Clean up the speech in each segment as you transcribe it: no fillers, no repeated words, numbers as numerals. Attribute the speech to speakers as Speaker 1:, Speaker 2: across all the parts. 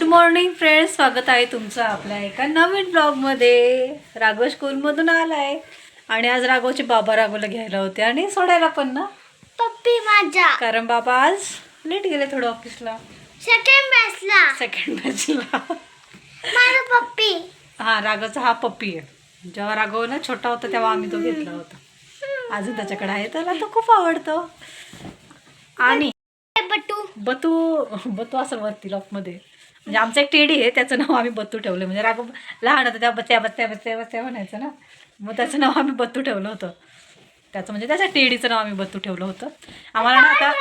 Speaker 1: Morning friends, स्वागत आहे तुमचं आपल्या एका नवीन ब्लॉगमध्ये. राघव स्कूलमधून आलाय आणि आज राघवचे बाबा राघवला घ्यायला होते आणि सोडायला पण ना
Speaker 2: पप्पी माझा,
Speaker 1: कारण बाबा आज लेट गेले थोडं ऑफिसला. सेकंड बॅचला
Speaker 2: माझा पप्पी.
Speaker 1: हा, राघवचा हा पप्पी आहे. जेव्हा राघव ना छोटा होता तेव्हा आम्ही तो घेतला होता. अजून त्याच्याकडे आहे, त्याला तो खूप आवडतो. आणि
Speaker 2: बटू
Speaker 1: बतू बतू असं वरती लॉकमध्ये, म्हणजे आमचं एक टेडी आहे, त्याचं नाव आम्ही बत्तू ठेवलं. म्हणजे राघव लहान होतं तेव्हा बत्त्या बत्त्या बत्त्या बत्त्या म्हणायचं ना, मग त्याचं नाव आम्ही बत्तू ठेवलं होतं. त्याचं म्हणजे त्याच्या टेडीचं नाव आम्ही बत्तू ठेवलं होतं. आम्हाला ना आता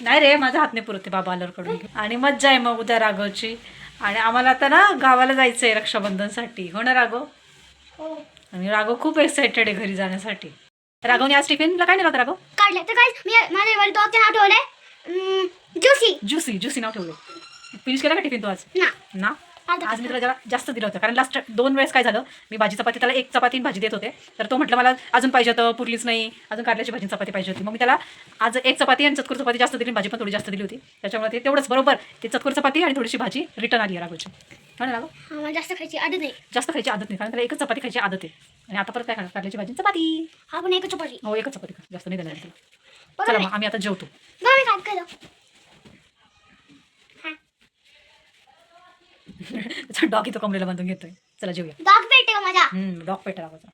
Speaker 1: नाही रे, माझा हात नाही पुरते, बाबा आल्यावर कडून घे. आणि मज्जा आहे मग उद्या राघवची. आणि आम्हाला आता ना गावाला जायचं आहे रक्षाबंधनसाठी. हो ना राघव? आणि राघव खूप एक्सायटेड आहे घरी जाण्यासाठी. राघवने आज टिफिनला काय नेलं होतं राघव?
Speaker 2: काढले तर काय मी माझ्या वर डॉगचे नाव ठेवले ज्यूसी.
Speaker 1: ज्युसी ज्युसी नाव ठेवलं. फिनिश केला का टिफिन तू आज? ना आज मी तुला जरा जास्त दिलं होतं, कारण लास्ट 2 वेळेस काय झालं, मी भाजी चपाती त्याला 1 चपाती भाजी देत होते, तर तो म्हटलं मला अजून पाहिजे होतं, पुरलीच नाही, अजून कारल्याची भाजी चपाती पाहिजे होती. मग मी त्याला आज 1 चपाती आणि चतकूर चपाती जास्त दिली, भाजी पण थोडी जास्त दिली होती. त्याच्यामुळे ते तेवढंच बरोबर, ते चतकूर चपाती आणि थोडीशी भाजी रिटर्न आली आहे राघवची. हो ना राघव?
Speaker 2: मला जास्त खायची आदत नाही.
Speaker 1: जास्त खायची आदत नाही, कारण त्याला 1च चपाती खायची आदत आहे. आणि आता परत काय खाणार, कारल्याची भाजी चपाती.
Speaker 2: आपण एकच चपाती.
Speaker 1: हो, 1च चपाती खा, जास्त नाही देणार तुला.
Speaker 2: बरोबर
Speaker 1: चला
Speaker 2: आहे.
Speaker 1: मग आम्ही आता जेवतो.
Speaker 2: मी काय केलं?
Speaker 1: डॉग इथं कमरेला बांधून घेतोय. चला जेवूया.
Speaker 2: डॉग भेटते का माझा?
Speaker 1: डॉग पेट राहायचा.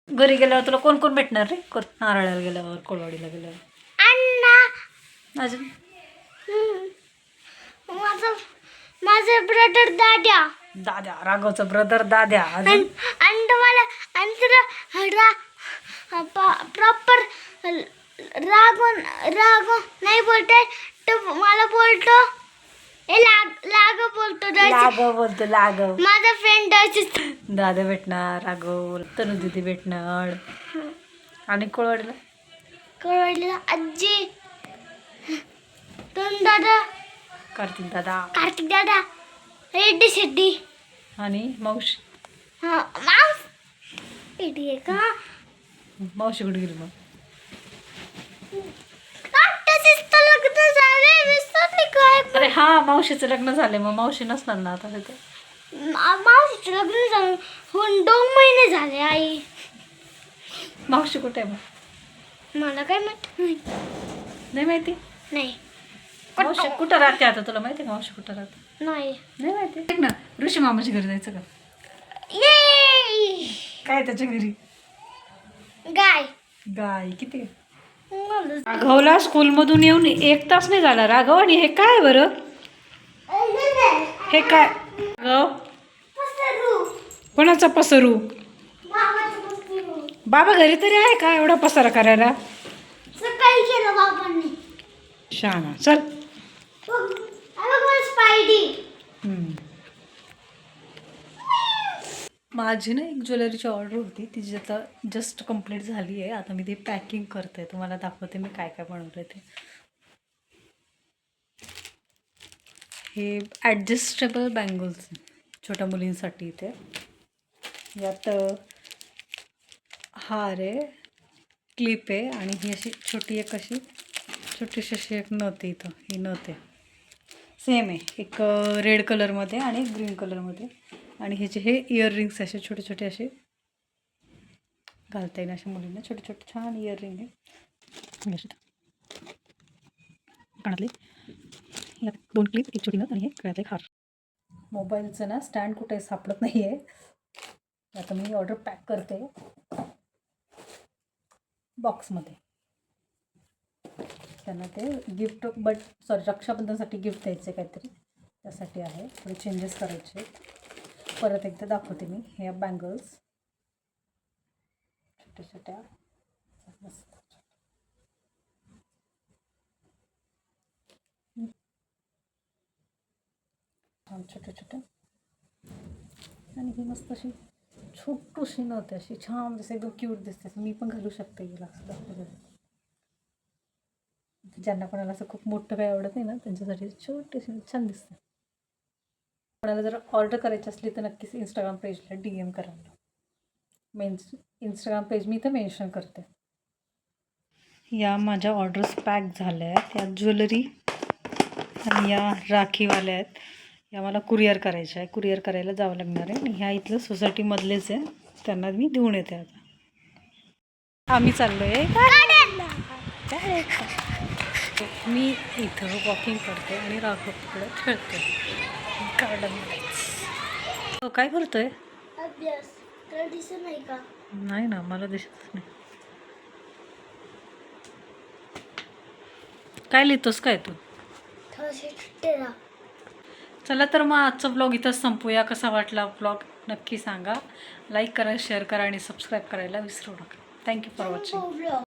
Speaker 1: घरी गेल्यावर तुला कोण कोण भेटणार रे? नारळाला गेल्यावर, कोळवाडीला गेल्यावर
Speaker 2: अण्णा,
Speaker 1: अजून
Speaker 2: माझा माझा ब्रदर दाद्या.
Speaker 1: दाद्या, राघवचा ब्रदर दाद्या. अजून
Speaker 2: आणि तुम्हाला प्रॉपर राग नाही बोलते तो मला बोलतो लाग बोलतो.
Speaker 1: लागव बोलतो, लागव.
Speaker 2: माझा फ्रेंड
Speaker 1: दादा भेटणार, राघव, तनु दिदी भेटणार. आणि कोळवाडीला
Speaker 2: कळवडला आजी, दोन दादा,
Speaker 1: कार्तिक दादा
Speaker 2: कार्तिक दादा, रेड्डी शेड्डी
Speaker 1: आणि मावशी.
Speaker 2: माऊस रेड्डी आहे का?
Speaker 1: मावशी कुठे गेली मग?
Speaker 2: लग्न झाले विसरले काय?
Speaker 1: अरे हा, मावशीचं लग्न झाले, मग मावशी नसणार ना आता तिथे.
Speaker 2: मावशीचं लग्न झालं होऊन 2 महिने झाले. आई
Speaker 1: मावशी कुठे आहे मग?
Speaker 2: मला काय माहित
Speaker 1: नाही माहिती.
Speaker 2: नाही.
Speaker 1: मावशी कुठं राहते आता, तुला माहिती आहे का मावशी कुठं राहते?
Speaker 2: नाही.
Speaker 1: नाही माहिती. ऐक ना, ऋषी मामाच्या घरी जायचं का?
Speaker 2: ये
Speaker 1: काय त्याच्या घरी?
Speaker 2: गाय.
Speaker 1: गाय किती? राघवला स्कूलमधून येऊन 1 तास नाही झाला राघव. आणि हे काय बरं, हे काय राघव? कोणाचा पसरू? बाबा घरी तरी आहे का एवढा पसारा करायला?
Speaker 2: सकाळी केलं बाबांनी.
Speaker 1: शाना, चल.
Speaker 2: स्पायडी.
Speaker 1: माझी ना एक ज्वेलरीची ऑर्डर होती, तिची आता जस्ट कंप्लीट झाली आहे. आता मी ती पॅकिंग करते, तुम्हाला दाखवते मी काय काय बनवलं ते. हे ॲडजस्टेबल बँगल्स छोट्या मुलींसाठी. इथे यात हार आहे, क्लिप आहे आणि ही अशी छोटी एक अशी छोटीशी अशी एक नथ आहे. इथं ही नथ आहे, सेम आहे, एक रेड कलरमध्ये आणि एक ग्रीन कलरमध्ये. आणि ह्याचे हे इयररिंग्स असे छोटे छोटे असे घालता येईल अशा मुलींना, छोटे छोटे छान इयररिंग आहे. कानातले यात 2 क्लिप, एक छोटी नथ आणि हे गळ्यातले एक हार. मोबाईलचं ना स्टँड कुठे सापडत नाही आहे. आता मी ऑर्डर पॅक करते बॉक्समध्ये. त्यांना ते गिफ्ट रक्षाबंधनसाठी गिफ्ट द्यायचं काहीतरी, त्यासाठी आहे. थोडे चेंजेस करायचे. परत एकदा दाखवते मी. ह्या बँगल्स छोट्या छोट्या मस्त छोट्या छोट्या. आणि ही मस्त अशी छोटूशी नव्हती, अशी छान जसं एकदम क्यूट दिसते. मी पण घालू शकते हिला असं दाखवते. ज्यांना कोणाला असं खूप मोठं काही आवडत नाही ना, त्यांच्यासाठी छोटीशी छान दिसते. कोणाला जर ऑर्डर करायची असली तर नक्कीच इंस्टाग्राम पेजला DM करा. इंस्टाग्राम पेज मी इथं मेन्शन करते. या माझ्या ऑर्डर्स पॅक झाल्या आहेत. या ज्वेलरी आणि या राखीवाल्या आहेत. या मला कुरिअर करायच्या आहे, कुरिअर करायला जावं लागणार आहे आणि ह्या इथलं सोसायटीमधलेच आहे, त्यांना मी देऊन येते आता. आम्ही चाललो आहे मी इथं वॉकिंग करते आणि राघव तिकडं खेळतो गार्डनमध्येच. तो काय करतोय?
Speaker 2: अभ्यास तुला दिसत नाही का?
Speaker 1: नाही ना, मला दिसतच नाही. काय लिहितोस काय तू?
Speaker 2: थोडेसे चिट्टे राहा.
Speaker 1: चला तर मग आजचा ब्लॉग इथंच संपूया. कसा वाटला ब्लॉग नक्की सांगा. लाईक करा, शेअर करा आणि सबस्क्राईब करायला विसरू नका. Thank you for watching.
Speaker 2: ब्लॉग